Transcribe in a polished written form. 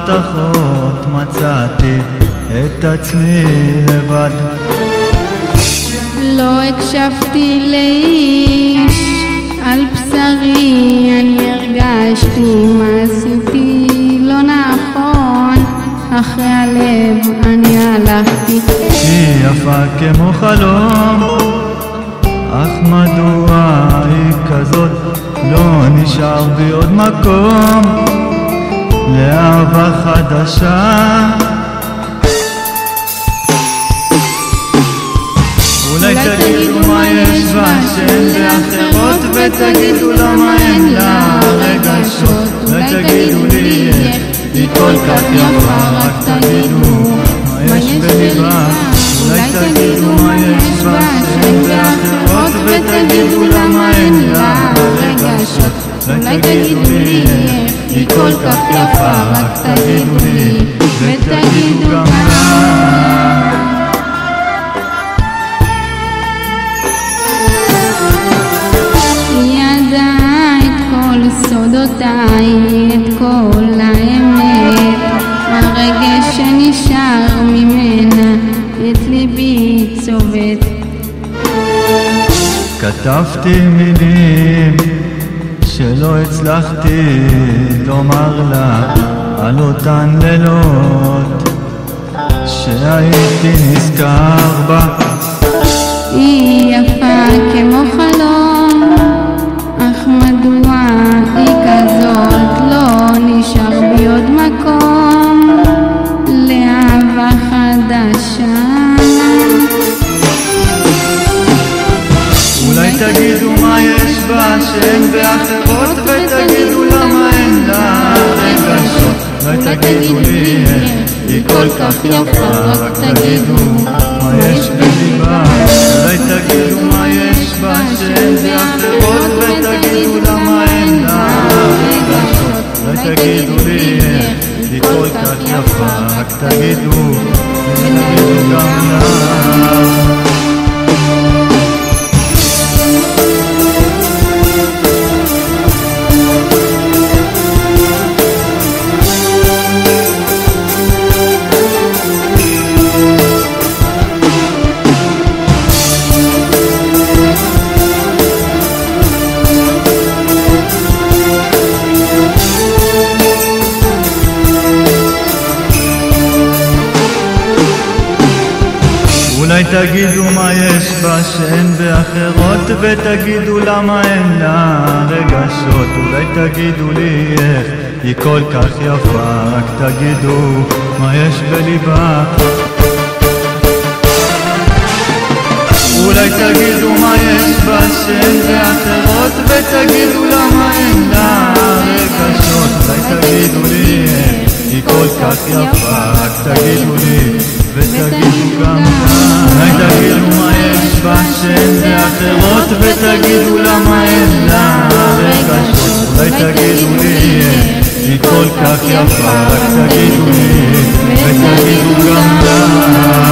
בהבטחות מצאתי את עצמי לבד. לא הקשבתי לאיש, על בשרי אני הרגשתי מה עשיתי לא נכון, אחרי הלב אני הלכתי. היא יפה כמו חלום, אך מדוע היא כזאת? לא נשאר בי עוד מקום לאהבה חדשה. אולי תגידו מה יש בה שאין באחרות, ותגידו למה אין לה רגשות. אולי תגידו לי איך היא כל כך יפה, רק תגידו מה יש בליבה. אולי תגידו מה יש בה שאין באחרות, ותגידו למה אין לה רגשות. אולי תגידו לי איך היא כל כך יפה, רק תגידו לי ותגידו גם לה. סודותיי, את כל האמת, הרגש שנשאר ממנה, את ליבי צובט. כתבתי מילים שלא הצלחתי לומר לה על אותן לילות שהייתי נזכר בה. היא יפה כמו חלום, אך מדוע היא כזאת? לא נשאר בי עוד מקום לאהבה חדשה. אולי תגידו מה יש בה שאין באחרות, ותגידו למה אין לה רגשות. אולי תגידו לי היא כל כך יפה, רק תגידו מה יש בליבה. אולי תגידו מה יש בה שאין באחרות, ותגידו למה אין לה רגשות. אולי תגידו לי היא כל כך יפה, רק תגידו גם לה. אולי תגידו מה יש בה שאין באחרות, ותגידו למה אין לה רגשות. אולי תגידו לי איך היא כל כך יפה, רק תגידו מה יש בליבה. אולי תגידו מה יש בה שאין באחרות, ותגידו למה אין לה רגשות. אולי תגידו לי איך היא כל כך יפה, רק תגידו לי ותגידו גם לה. אולי תגידו מה יש בה שאין באחרות, ותגידו למה אין לה רגשות. אולי תגידו לי היא כל כך יפה, רק תגידו לי ותגידו גם לה.